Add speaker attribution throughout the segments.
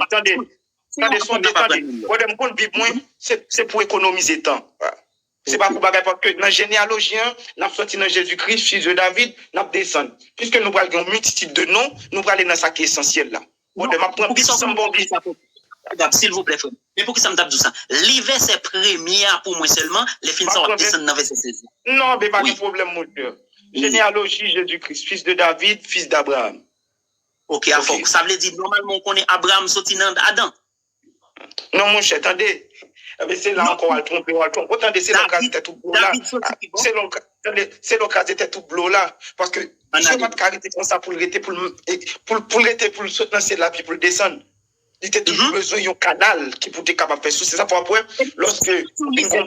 Speaker 1: attendez. Attendez. Pour vivre moins, c'est pour économiser temps. C'est pas pour bagarre parce que dans la généalogie, nous avons sorti dans Jésus-Christ, fils de David, nous avons descendu. Puisque nous avons une multitude de noms, nous allons aller dans ça qui est essentiel là.
Speaker 2: S'il vous plaît, frère. Mais pour qui ça me tape tout ça? L'hiver, c'est première pour moi seulement, les films sont descendre dans verset 16.
Speaker 1: Non, mais pas de problème, mon Dieu. Généalogie, Jésus-Christ, fils de David, fils d'Abraham.
Speaker 2: Ok, ça veut dire normalement on connaît Abraham sorti dans Adam.
Speaker 1: Non, mon cher, attendez. C'est là encore à le tromper. Attendez, c'est l'occasion c'était tout bleu là. C'est l'occasion c'était tout bleu là. Parce que je ne vais pas arrêter comme ça pour le sauter dans cette là puis pour le descendre. Il était toujours besoin d'un canal qui pouvait être capable de faire ça. C'est ça pour après. Lorsque
Speaker 2: descendre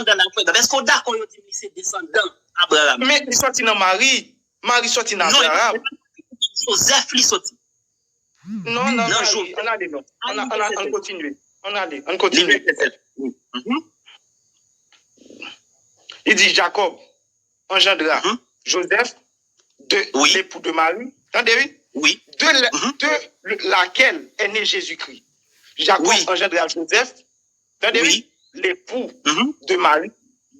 Speaker 2: dans la foi. Est-ce qu'on d'accord il dit c'est descendre dans Abraham?
Speaker 1: Mais il sorti dans Marie. Marie sorti dans Abraham.
Speaker 2: Joseph lui sorti.
Speaker 1: Non, on allait non. On continue. On continue. Il dit Jacob engendra Joseph de l'époux de Marie. Entendez?
Speaker 2: Oui.
Speaker 1: De laquelle est né Jésus-Christ. Jacob engendra Joseph. Entendez? Oui. L'époux de Marie.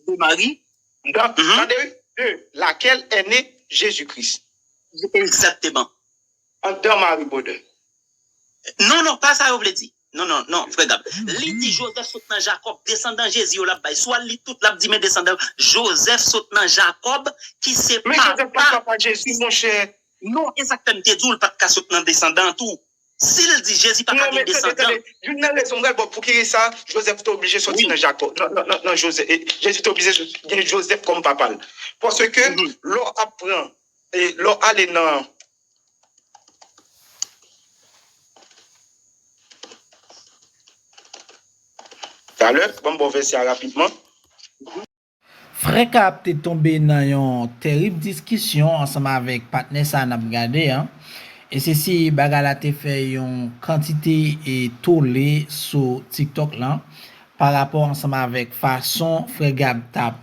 Speaker 2: De Marie.
Speaker 1: Entendez? De laquelle est né Jésus-Christ.
Speaker 2: Exactement.
Speaker 1: Dans Marie Baudin.
Speaker 2: Non, pas ça, vous voulez dire. Non, frère. Li dit Joseph saute dans Jacob, descendant Jésus, soit li tout la dit, mais descendant Joseph saute dans Jacob, qui c'est pas.
Speaker 1: Mais Joseph pas Jésus, mon cher.
Speaker 2: Non, exactement, tu dis, pas de saute dans descendant tout. S'il dit Jésus pas de descendant.
Speaker 1: Une raison pour qui ça, Joseph est obligé de sortir dans Jacob. Non, Joseph. Jésus est obligé de gagner Joseph comme papa. Parce que l'on apprend, et l'on allait dans. Bon verset rapidement.
Speaker 3: Frère Cap t'est tombé dans une terrible discussion ensemble avec partenaire ça n'a regardé hein. Et ceci bagala te fait une quantité et tollé sur TikTok là par rapport ensemble avec façon Frère Gab tap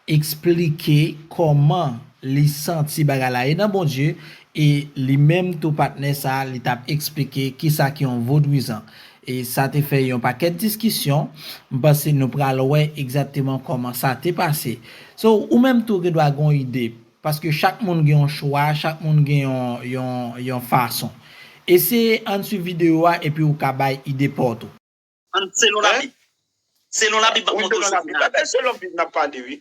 Speaker 3: expliquer comment les senti bagala et dans bon Dieu et lui même tout partenaire ça il t'a expliqué qui ça qui ont vaudouisant. Et ça te fait un paquet de discussions parce que nous prenons exactement comment ça t'est passé. So, ou même tout doit avoir une idée parce que chaque monde a un choix, chaque monde a une façon. Et c'est en suivant vidéo et puis ou kabay idée pour tout.
Speaker 2: Selon la Bible. Selon la Bible,
Speaker 1: selon la Bible n'a pas dit oui.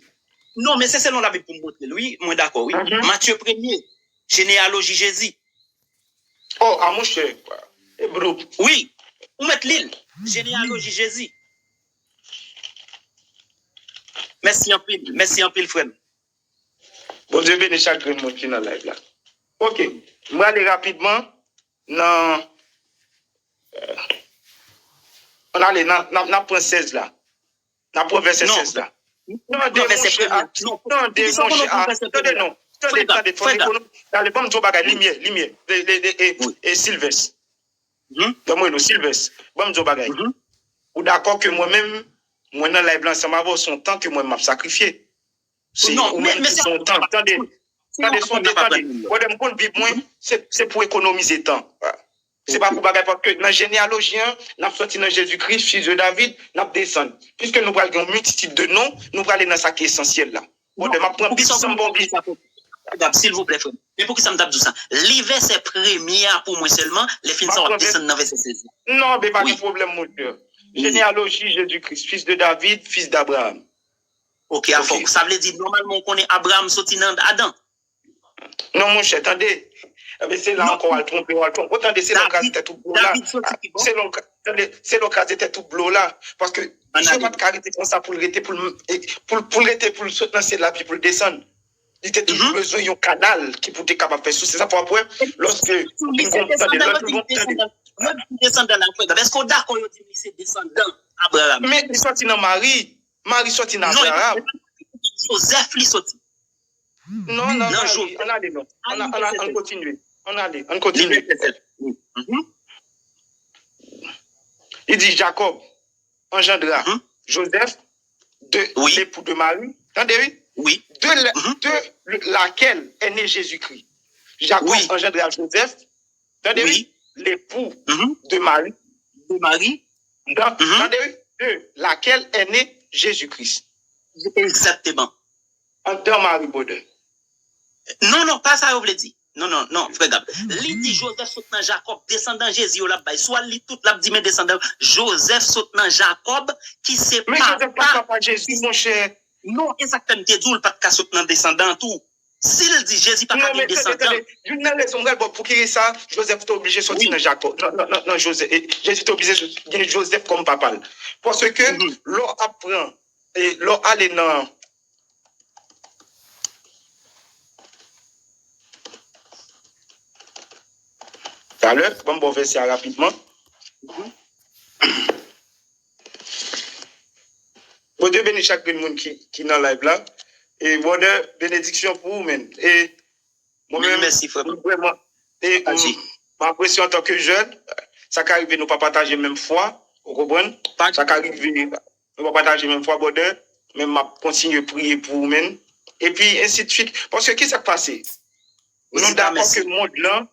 Speaker 2: Non, mais c'est selon la Bible pour montrer. Oui, moi d'accord, oui. Matthieu 1er, généalogie Jésus.
Speaker 1: Oh, à mon cher.
Speaker 2: Oui. Où mettre l'île? Généalogie Jésus. Merci en pile, frère.
Speaker 1: Bon Dieu bénisse chaque monde qui est dans la live là. Ok, je vais aller rapidement dans. On va aller dans point 16 là. Dans point verset 16 là. Non, Attendez, bon, lumière. Et Sylvestre. Moi, Sylvestre. Bon, ou d'accord que moi-même, moi dans la blanche, ça m'a son temps que moi m'a sacrifié.
Speaker 2: Non, mais
Speaker 1: son temps. Attendez, c'est pour économiser temps. C'est pas pour bagarre parce que dans la généalogie, nous avons sorti dans Jésus-Christ, fils de David, nous avons descendu. Puisque nous avons une multitude de noms, nous allons aller dans ça qui est essentiel là.
Speaker 2: S'il vous plaît, frère. Mais pour qui ça me tape tout ça? L'hiver, c'est première pour moi seulement, les films sont descendre dans verset 16.
Speaker 1: Non, mais pas de problème, mon Dieu. Généalogie, Jésus-Christ, fils de David, fils d'Abraham.
Speaker 2: Ok, ça veut dire normalement on connaît Abraham sorti dans Adam.
Speaker 1: Non, mon cher, attendez. C'est là encore à le tromper. Attendez, c'est l'occasion de tout bleu là. C'est l'occasion de tout bleu là. Parce que je ne vais pas arrêter comme ça pour le sauter dans cette là puis pour le descendre. Il était toujours besoin d'un canal qui pouvait être capable de faire ça. C'est ça pour après. Lorsque.
Speaker 2: Descendre dans la foi. Est-ce qu'on d'accord il dit c'est descendre dans Abraham?
Speaker 1: Mais il sorti dans Marie. Marie sorti dans Abraham.
Speaker 2: Joseph lui sorti.
Speaker 1: Non, on allait non. On continue. On continue. Il dit Jacob engendra Joseph de l'époux de Marie. Entendez?
Speaker 2: Oui.
Speaker 1: De laquelle est né Jésus-Christ. Jacob engendra Joseph oui. L'époux de Marie.
Speaker 2: De Marie.
Speaker 1: De laquelle est né Jésus-Christ.
Speaker 2: Exactement.
Speaker 1: Dans Marie Baudin.
Speaker 2: Non, pas ça, vous voulez dire. Non, frère Gab. Li dit Joseph saute dans Jacob, descendant Jésus, là, soit li tout là, dit, mais descendant Joseph saute dans Jacob, qui c'est
Speaker 1: mais
Speaker 2: pas.
Speaker 1: Mais papa Jésus, mon cher.
Speaker 2: Non, exactement, t'es dit, pas de saute dans descendant, tout. S'il dit Jésus, pas de descendant.
Speaker 1: Une raison, pour qui ça, Joseph est obligé de sortir dans Jacob. Non, Joseph. Jésus est obligé de dire Joseph comme papa. Parce que l'on apprend, et l'on allait dans. Alors, bon verset rapidement. Bon Dieu bénisse chaque monde qui est dans live là. Et bon Dieu, bénédiction pour vous-même. Et moi-même,
Speaker 2: merci frère.
Speaker 1: Vraiment. Et ma pression en tant que jeune, ça qu'arrive, nous pas partager même foi. Vous comprenez? Ça qu'arrive, nous pas partager même foi, bon Dieu. Même ma continue à prier pour vous-même. Et puis, ainsi de suite. Parce que qu'est-ce qui s'est passé? Nous d'accord que le monde là,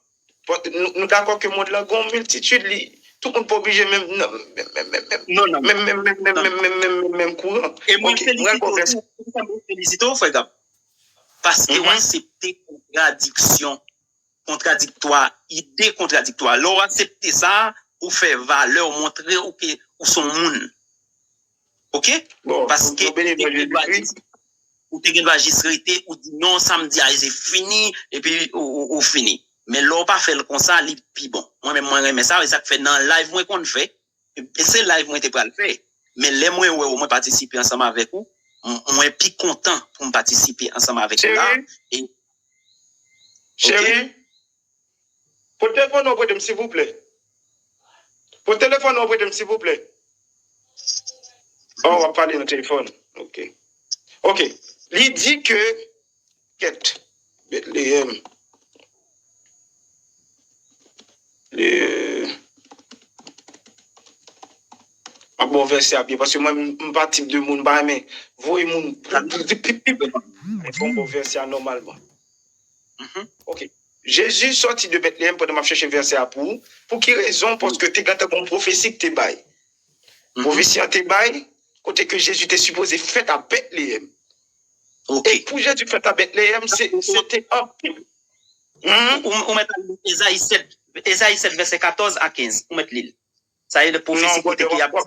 Speaker 1: nous d'accord que le monde là, a une multitude, tout le monde peut obliger même courant.
Speaker 2: Et moi, félicite, frère Gab. Parce que accepter contradictoire, idée contradictoire. L'on accepte ça pour faire valeur, montrer où sont monde. OK?
Speaker 1: Bon,
Speaker 2: parce que ou tu dois enregistrer ou dire non, samedi, c'est fini, et puis ou fini. Mais l'on pas fait comme ça, puis bon. Moi-même, mais ça, ça fait dans le live, moi, qu'on fait. Et c'est live, moi, t'es pas le faire. Mais les mois où moi participer ensemble avec vous, moi, plus content pour me participer ensemble avec vous là. Et...
Speaker 1: Chérie, pour téléphone auprès de s'il vous plaît. Pour téléphone auprès de s'il vous plaît. Oh, on va parler dans le téléphone. Ok. Il dit que un bon verset à pied parce que moi je suis pas type de monde mais voyez mon bon verset normalement. OK. Jésus sorti de Bethléem pour me chercher verset à pour quelle raison? Parce que tu as une prophétie que tu bail. Prophétie en te bail côté que Jésus était supposé fait à Bethléem. Et pour Jésus fait à Bethléem, c'était un
Speaker 2: on met Ésaïe 7 verset 14 à 15. On met l'île. Ça y est, le prophétie qui a
Speaker 1: parce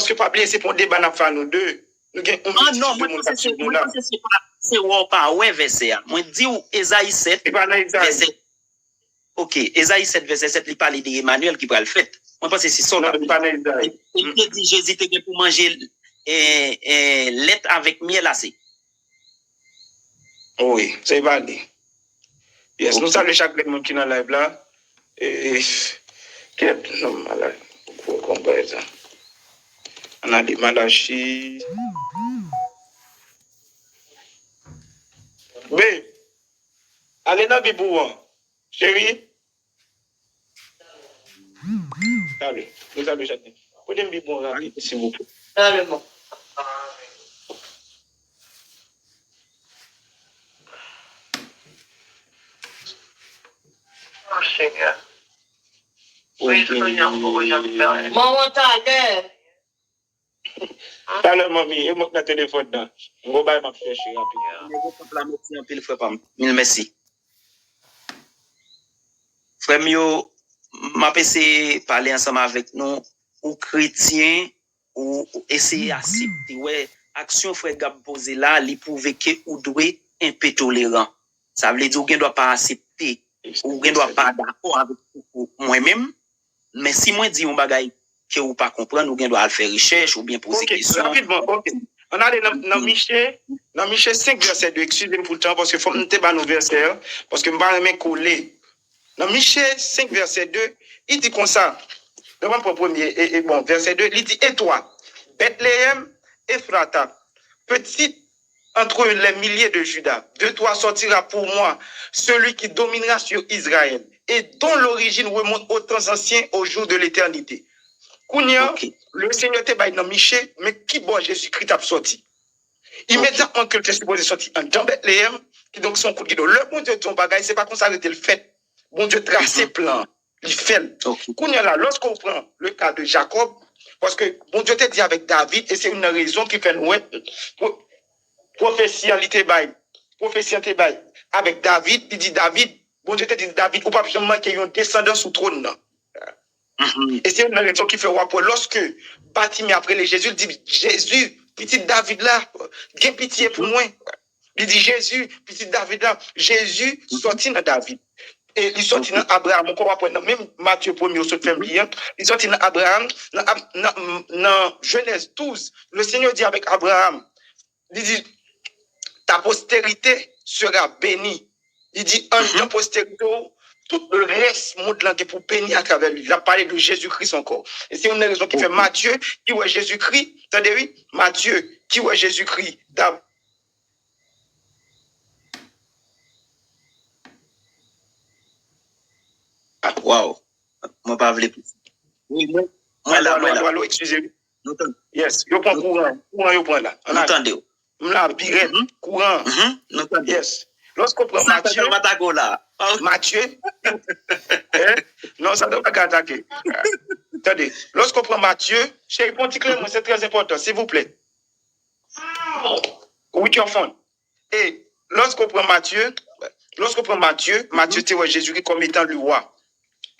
Speaker 1: que pas bien c'est pour débat na nous deux.
Speaker 2: Non, moi c'est pas ouais verset. Moi dis Ésaïe 7 verset. OK, Ésaïe 7 verset 7 il parle d'Emmanuel qui va le faire. Moi pense c'est ça. Il dit Jésus était pour manger lait avec miel assez.
Speaker 1: Oui, c'est valide. Yes, nous saluons chaque monde qui est dans la live là. Et non, malade. Pour comprendre ça. On a des malachis. B. Allez dans Bibouan. Chérie. Allez, nous allons chaque monde. Prenez Bibouan rapide, s'il vous plaît.
Speaker 4: Allez, bon. Oh, Seigneur. Oui, maman, t'as l'air.
Speaker 1: Alors, mamie, il manque le téléphone là. On va m'en chercher rapidement.
Speaker 2: Merci. Frère Mio, m'a passé parler ensemble avec nous, ou chrétiens, ou essayer d'accepter, ouais, action frère Gab posé là, li prouve que ou doit un peu tolérant. Ça veut dire ou ne doit pas accepter, ou ne doit pas d'accord avec moi-même, mais si moi dis un bagay que ou pas comprendre, ou doit faire recherche, ou bien poser question.
Speaker 1: Rapidement, ok. On a dans Michée 5 verset 2, excusez-moi pour le temps, parce que faut me faire nos versets, parce que je ne vais pas coller. Dans Michée 5 verset 2, il dit comme ça, devant le premier, et bon, verset 2, il dit, et toi, Bethléem, Ephrata, petite entre les milliers de Judas, de toi sortira pour moi celui qui dominera sur Israël, et dont l'origine remonte aux temps anciens, au jour de l'éternité. Kounia, le Seigneur était dans Michée, mais qui bon Jésus-Christ a sorti? Immédiatement que tu es supposé sortir dans Bethléem, Qui donc son coup de guidon. Le bon Dieu ton bagage, c'est pas comme ça que le fait. Bon Dieu trace ses plans. Il fait. Là, lorsqu'on prend le cas de Jacob, parce que bon Dieu t'a dit avec David, et c'est une raison qui fait nous prophétie en bail. Prophétie en bail. Avec David, il dit David, bon Dieu t'a dit David, ou pas seulement qu'il y ait un descendant sous trône. Et c'est une raison qui fait rapport. Lorsque Batimé après les Jésus, il dit Jésus, petit David là, bien pitié pour moi. Il dit Jésus, petit David là, Jésus sorti dans David. Et il sorti dans Abraham, on va prendre même Matthieu 1er au fait bien. Il sorti dans Abraham, dans Genèse 12. Le Seigneur dit avec Abraham, il dit ta postérité sera bénie. Il dit en postérité, tout le reste monde là qui pour bénir à travers lui. Il a parlé de Jésus-Christ encore. Et c'est une raison qui fait Matthieu qui voit Jésus-Christ. Attendez, oui, Matthieu qui voit Jésus-Christ d'abord.
Speaker 2: Wow. Moi, pas voulu plus.
Speaker 1: Oui, moi là, excusez-moi. Yes, je prends courant. Courant, je prends là.
Speaker 2: Entendez.
Speaker 1: Là, pirate, courant. Yes. Lorsqu'on prend Matthieu. Matthieu. Non, ça ne doit pas attaquer. Attendez. Lorsqu'on prend Matthieu, chez Ponticlément, c'est très important, s'il vous plaît. Oui, tu enfant. Et lorsqu'on prend Matthieu, Matthieu, tu vois Jésus comme étant le roi.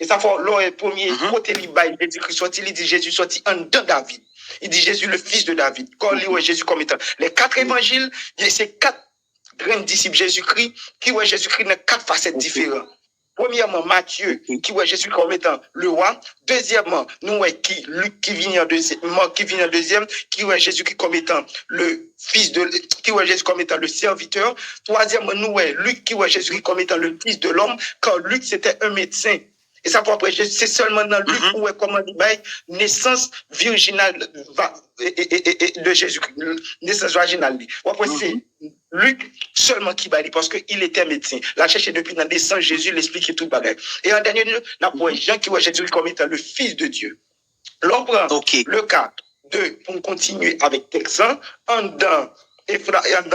Speaker 1: Et ça fait le premier côté Jésus-Christ sorti, il dit Jésus sorti en dedans David. Il dit Jésus le fils de David. Quand il voit Jésus comme étant. Les 4 évangiles, c'est 4 grands disciples Jésus-Christ qui voient Jésus-Christ dans 4 facettes différentes. Premièrement, Matthieu qui voit Jésus comme étant le roi. Deuxièmement, nous voyons Luc qui vient en deuxième, qui voit Jésus-Christ comme étant le fils de, qui voit Jésus comme étant le serviteur. Troisièmement, nous voyons Luc qui voit Jésus comme étant le fils de l'homme, quand Luc c'était un médecin. Et ça, pour après, c'est seulement dans Luc où est comment dit, naissance virginale de Jésus-Christ, naissance vaginale. Après, c'est Luc seulement qui va dire, parce qu'il était médecin. La chercher depuis la naissance, Jésus l'explique tout le bagage. Et en dernier lieu, nous avons Jean qui voit Jésus comme étant le Fils de Dieu. L'on prend le cas de, pour continuer avec Texan, en dans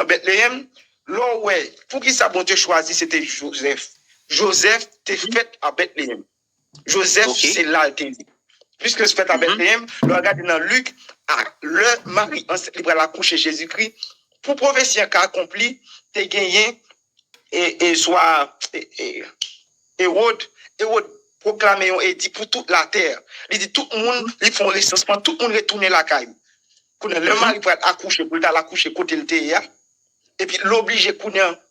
Speaker 1: Bethléem, l'on ouais, pour qui ça bon Dieu choisi, c'était Joseph. Joseph t'est fait à Bethléem. Joseph, c'est là, puisque c'est fait à Bethléem, le regarde dans Luc, le mari enceinte libre à la couche Jésus-Christ, pour prophétie qu'a accompli, t'es gagné, et soit, Hérode proclamé et dit pour toute la terre. Il dit tout le monde, ils font recensement, tout le monde retourne la caille. Le mari pour accoucher, pour l'accoucher côté le théâtre, et puis l'oblige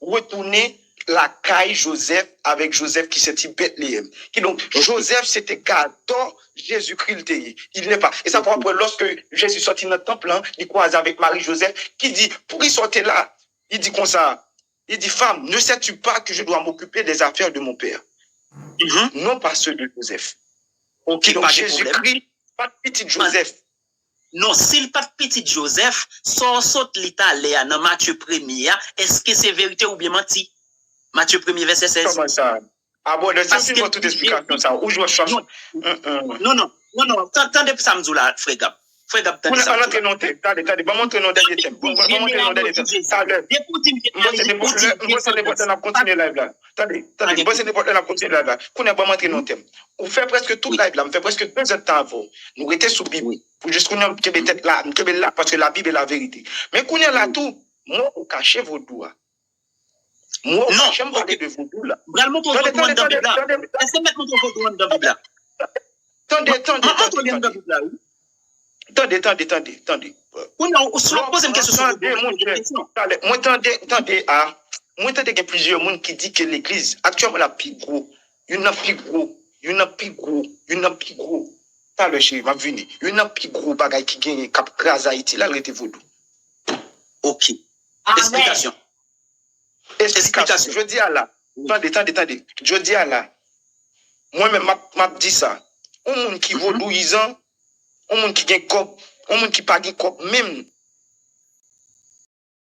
Speaker 1: retourner la caille Joseph avec Joseph qui s'est dit Bethléem. Qui donc, Joseph, c'était gâteau Jésus-Christ le il n'est pas. Et ça, pour après, lorsque Jésus sortit dans le temple, il croise avec Marie-Joseph, qui dit, pour y sortir là, il dit comme ça, il dit, femme, ne sais-tu pas que je dois m'occuper des affaires de mon père? Non pas ceux de Joseph.
Speaker 2: Ok,
Speaker 1: donc, Jésus-Christ, pas de petit Joseph.
Speaker 2: Non, s'il pas de petit Joseph, sans saute l'Italien dans Matthieu 1er, est-ce que c'est vérité ou bien menti? Matthieu 1er, verset 16.
Speaker 1: Comment ça? Ah bon, c'est une toute explication, ça. Où je cherche.
Speaker 2: Non. Tendez pour Samzou là, Frégab. Frégab,
Speaker 1: tendez ça. On entre non thème. Attendez, va montrer non dernier thème. Va montrer non dernier thème. Moi, c'est n'importe quoi, continuer live là. Attendez, moi, c'est n'importe quoi, continuer live là. Qu'on a pas montré non thème. On fait presque tout live là. On fait presque 2 heures de temps avant. Nous étions sous Bible. Pour juste qu'on ait peut-être là, parce que la Bible est la vérité. Mais qu'on est là tout, moi, on cache vos doigts. Moi,
Speaker 2: non,
Speaker 1: j'aime parler de vous là.
Speaker 2: Vraiment, ton votre monde dans la Bible là. Est-ce que mettre votre monde dans la Bible là?
Speaker 1: Attendez.
Speaker 2: Pose une question sur
Speaker 1: moi, il y a plusieurs monde qui dit que l'église, actuellement, la plus gros. Il y en a plus gros. Pas le chéri, m'a venu. Il y en a plus gros bagaille qui gagne, cap crase Haïti, là, arrêtez vaudou.
Speaker 2: Ok. Explication.
Speaker 1: Je dis à là. Attendez. Je dis à là. Moi-même, m'a dit ça. Un monde qui vaudouisant, un monde qui gagne cop, un monde qui pas gagne cop, même